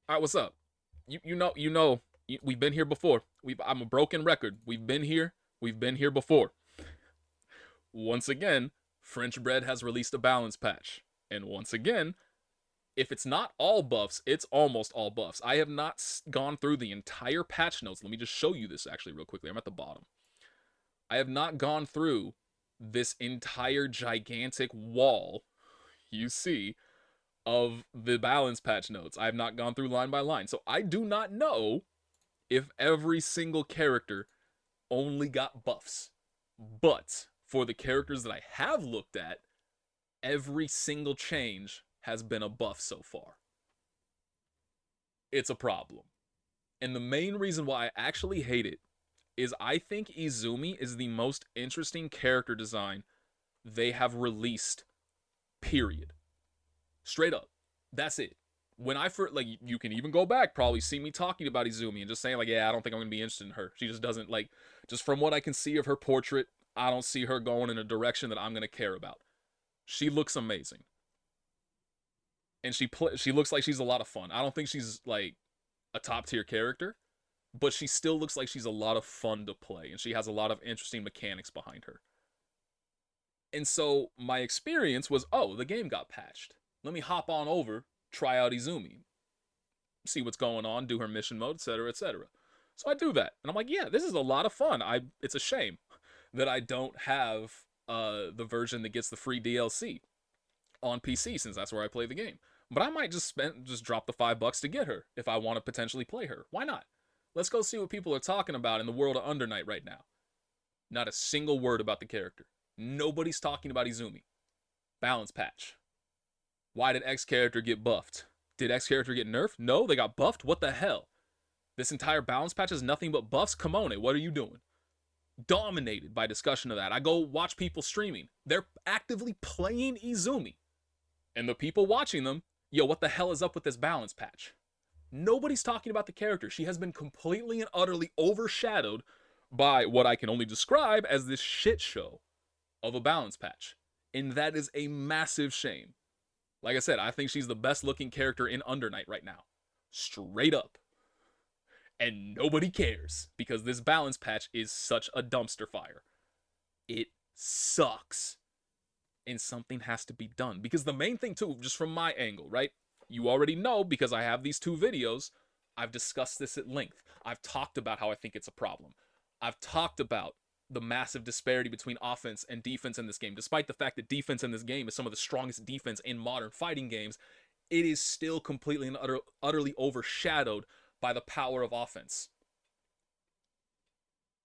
All right, what's up? We've been here before. I'm a broken record. We've been here before. Once again, French Bread has released a balance patch. And once again, if it's not all buffs, it's almost all buffs. I have not gone through the entire patch notes. Let me just show you this actually real quickly. I'm at the bottom. I have not gone through this entire gigantic wall you see of the balance patch notes. I have not gone through line by line. So I do not know if every single character only got buffs. But for the characters that I have looked at, every single change has been a buff so far. It's a problem. And the main reason why I actually hate it is I think Izumi is the most interesting character design they have released, period. Straight up. That's it. When I first, like, you can even go back, probably see me talking about Izumi and just saying, like, yeah, I don't think I'm going to be interested in her. She just doesn't, like, just from what I can see of her portrait, I don't see her going in a direction that I'm going to care about. She looks amazing. And she looks like she's a lot of fun. I don't think she's, like, a top tier character, but she still looks like she's a lot of fun to play. And she has a lot of interesting mechanics behind her. And so my experience was, oh, the game got patched. Let me hop on over, try out Izumi, see what's going on, do her mission mode, etc., etc. So I do that, and I'm like, yeah, this is a lot of fun. It's a shame that I don't have the version that gets the free DLC on PC since that's where I play the game. But I might just drop the $5 to get her if I want to potentially play her. Why not? Let's go see what people are talking about in the world of Undernight right now. Not a single word about the character. Nobody's talking about Izumi. Balance patch. Why did X character get buffed? Did X character get nerfed? No, they got buffed? What the hell? This entire balance patch is nothing but buffs? Come on, what are you doing? Dominated by discussion of that. I go watch people streaming. They're actively playing Izumi. And the people watching them, yo, what the hell is up with this balance patch? Nobody's talking about the character. She has been completely and utterly overshadowed by what I can only describe as this shit show of a balance patch. And that is a massive shame. Like I said, I think she's the best looking character in Undernight right now. Straight up. And nobody cares because this balance patch is such a dumpster fire. It sucks. And something has to be done. Because the main thing, too, just from my angle, right? You already know because I have these two videos. I've discussed this at length. I've talked about how I think it's a problem. I've talked about the massive disparity between offense and defense in this game. Despite the fact that defense in this game is some of the strongest defense in modern fighting games, it is still completely and utterly overshadowed by the power of offense.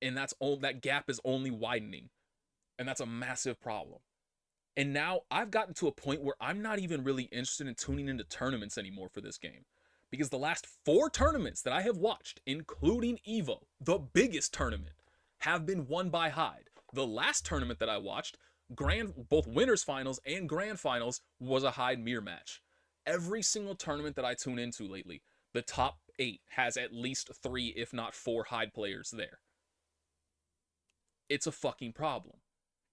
And that gap is only widening. And that's a massive problem. And now I've gotten to a point where I'm not even really interested in tuning into tournaments anymore for this game. Because the last 4 tournaments that I have watched, including EVO, the biggest tournament, have been won by Hyde. The last tournament that I watched, both winners finals and grand finals, was a Hyde mirror match. Every single tournament that I tune into lately, the top 8 has at least 3, if not 4 Hyde players there. It's a fucking problem.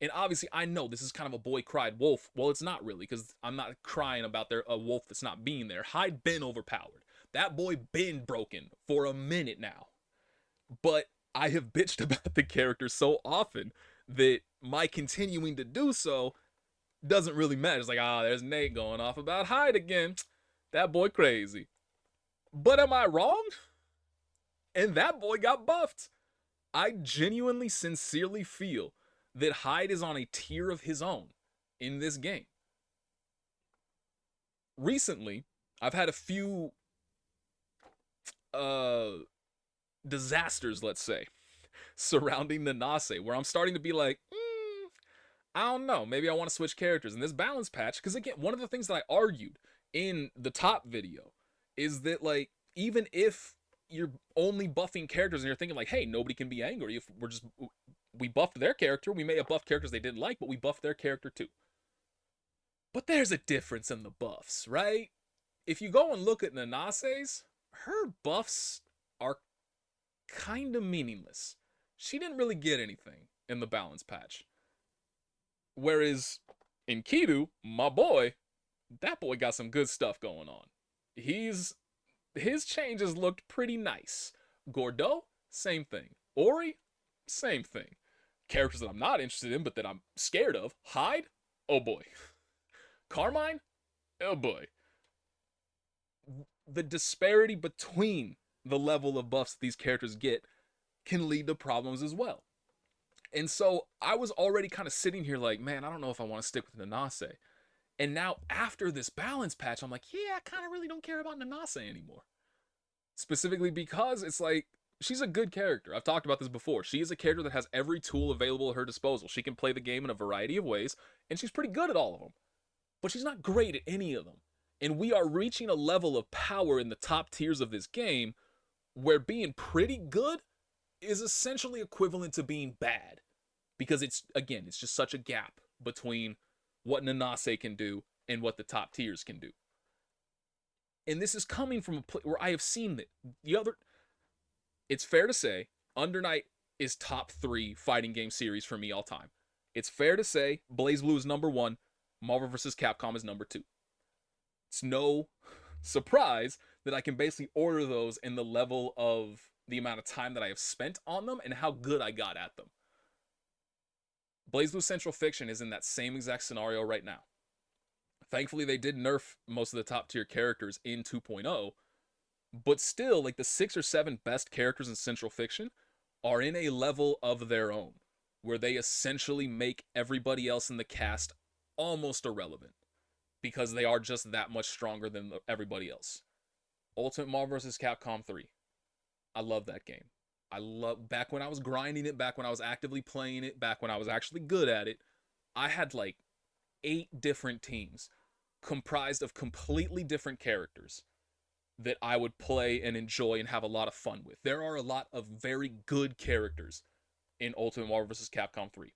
And obviously, I know this is kind of a boy cried wolf. Well, it's not really, because I'm not crying about a wolf that's not being there. Hyde been overpowered. That boy been broken for a minute now. But I have bitched about the character so often that my continuing to do so doesn't really matter. It's like, there's Nate going off about Hyde again. That boy crazy. But am I wrong? And that boy got buffed. I genuinely, sincerely feel that Hyde is on a tier of his own in this game. Recently, I've had a few disasters, let's say, surrounding Nanase, where I'm starting to be like, I don't know, maybe I want to switch characters. And this balance patch, because again, one of the things that I argued in the top video is that, like, even if you're only buffing characters and you're thinking like, hey, nobody can be angry if we buffed their character, we may have buffed characters they didn't like, but we buffed their character too. But there's a difference in the buffs, right? If you go and look at Nanase's, her buffs are kind of meaningless. She didn't really get anything in the balance patch. Whereas Enkidu, my boy, that boy got some good stuff going on. He's his changes looked pretty nice. Gordeau, same thing. Ori, same thing. Characters that I'm not interested in, but that I'm scared of. Hyde, oh boy. Carmine, oh boy. The disparity between the level of buffs that these characters get can lead to problems as well. And so I was already kind of sitting here like, man, I don't know if I want to stick with Nanase. And now after this balance patch, I'm like, yeah, I kind of really don't care about Nanase anymore. Specifically because it's like, she's a good character. I've talked about this before. She is a character that has every tool available at her disposal. She can play the game in a variety of ways, and she's pretty good at all of them. But she's not great at any of them. And we are reaching a level of power in the top tiers of this game where being pretty good is essentially equivalent to being bad. Because it's just such a gap between what Nanase can do and what the top tiers can do. And this is coming from a place where I have seen that it's fair to say Under Night is top 3 fighting game series for me all time. It's fair to say BlazBlue is number 1, Marvel vs. Capcom is number 2. It's no surprise that I can basically order those in the level of the amount of time that I have spent on them and how good I got at them. BlazBlue Central Fiction is in that same exact scenario right now. Thankfully, they did nerf most of the top tier characters in 2.0, but still, like the 6 or 7 best characters in Central Fiction are in a level of their own, where they essentially make everybody else in the cast almost irrelevant, because they are just that much stronger than everybody else. Ultimate Marvel vs. Capcom 3. I love that game. Back when I was grinding it, back when I was actively playing it, back when I was actually good at it, I had like 8 different teams comprised of completely different characters that I would play and enjoy and have a lot of fun with. There are a lot of very good characters in Ultimate Marvel vs. Capcom 3.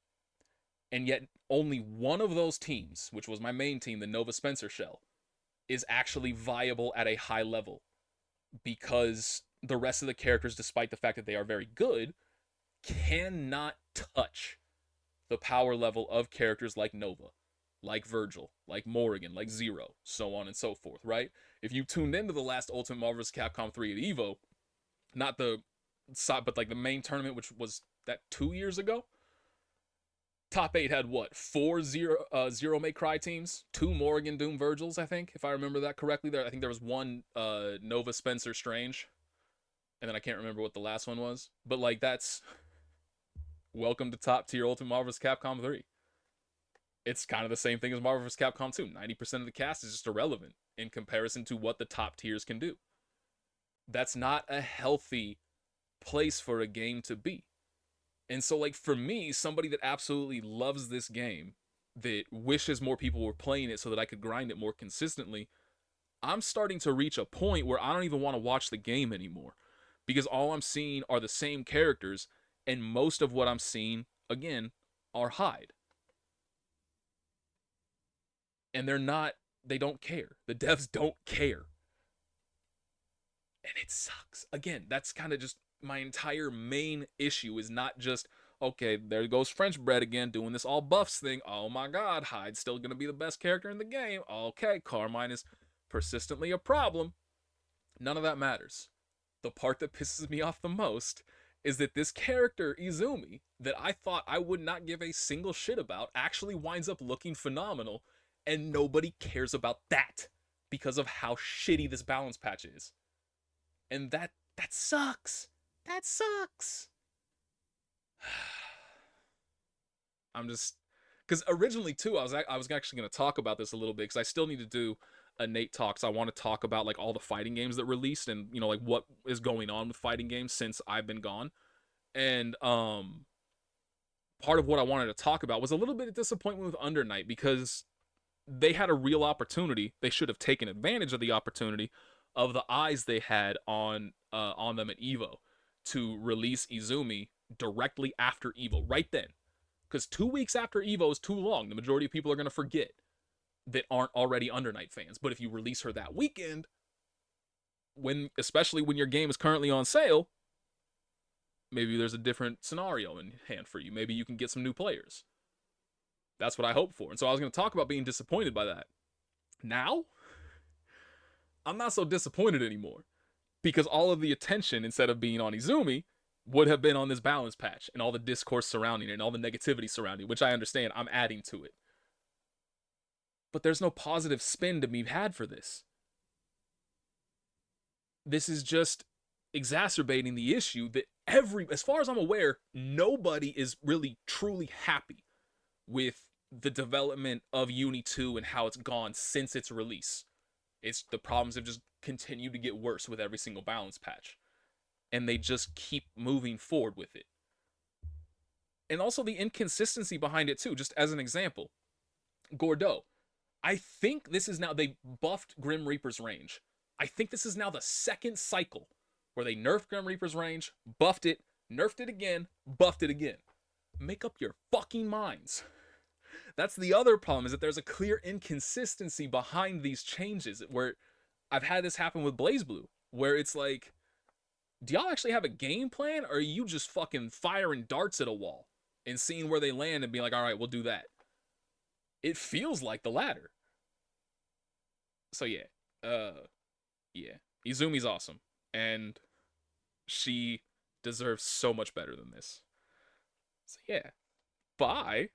And yet only one of those teams, which was my main team, the Nova Spencer Shell, is actually viable at a high level, because the rest of the characters, despite the fact that they are very good, cannot touch the power level of characters like Nova, like Virgil, like Morrigan, like Zero, so on and so forth, right? If you tuned into the last Ultimate Marvel vs. Capcom 3 at EVO, not the side, but like the main tournament, which was that 2 years ago, top 8 had what? 4 Zero May Cry teams, 2 Morrigan Doom Virgils, I think, if I remember that correctly. I think there was 1 Nova Spencer Strange, and then I can't remember what the last one was. But like, that's welcome to top tier Ultimate Marvel vs. Capcom 3. It's kind of the same thing as Marvel vs. Capcom 2. 90% of the cast is just irrelevant in comparison to what the top tiers can do. That's not a healthy place for a game to be. And so, like, for me, somebody that absolutely loves this game, that wishes more people were playing it so that I could grind it more consistently, I'm starting to reach a point where I don't even want to watch the game anymore. Because all I'm seeing are the same characters, and most of what I'm seeing, again, are Hyde. And they don't care. The devs don't care. And it sucks. Again, that's kind of just my entire main issue, is not just, okay, there goes French Bread again doing this all buffs thing. Oh my god, Hyde's still going to be the best character in the game. Okay, Carmine is persistently a problem. None of that matters. The part that pisses me off the most is that this character, Izumi, that I thought I would not give a single shit about, actually winds up looking phenomenal, and nobody cares about that because of how shitty this balance patch is. And that sucks. That sucks. I'm just, because originally too, I was actually going to talk about this a little bit, because I still need to do a Nate Talks. I want to talk about like all the fighting games that released, and you know, like what is going on with fighting games since I've been gone. And part of what I wanted to talk about was a little bit of disappointment with Under Night, because they had a real opportunity. They should have taken advantage of the opportunity of the eyes they had on them at EVO to release Izumi directly after EVO, right then. Because 2 weeks after EVO is too long. The majority of people are going to forget that aren't already Under Night fans. But if you release her that weekend, especially when your game is currently on sale, maybe there's a different scenario in hand for you. Maybe you can get some new players. That's what I hope for. And so I was going to talk about being disappointed by that. Now, I'm not so disappointed anymore. because all of the attention, instead of being on Izumi, would have been on this balance patch and all the discourse surrounding it and all the negativity surrounding it, which I understand I'm adding to it. But there's no positive spin to be had for this. This is just exacerbating the issue that as far as I'm aware, nobody is really truly happy with the development of Uni 2 and how it's gone since its release. It's the problems have just continued to get worse with every single balance patch. And they just keep moving forward with it. And also the inconsistency behind it too, just as an example. Gordeau. I think this is now, they buffed Grim Reaper's range. I think this is now the second cycle where they nerfed Grim Reaper's range, buffed it, nerfed it again, buffed it again. Make up your fucking minds. That's the other problem, is that there's a clear inconsistency behind these changes, where I've had this happen with BlazBlue, where it's like, do y'all actually have a game plan, or are you just fucking firing darts at a wall and seeing where they land and being like, all right, we'll do that? It feels like the latter. So yeah, yeah, Izumi's awesome, and she deserves so much better than this. So yeah, bye.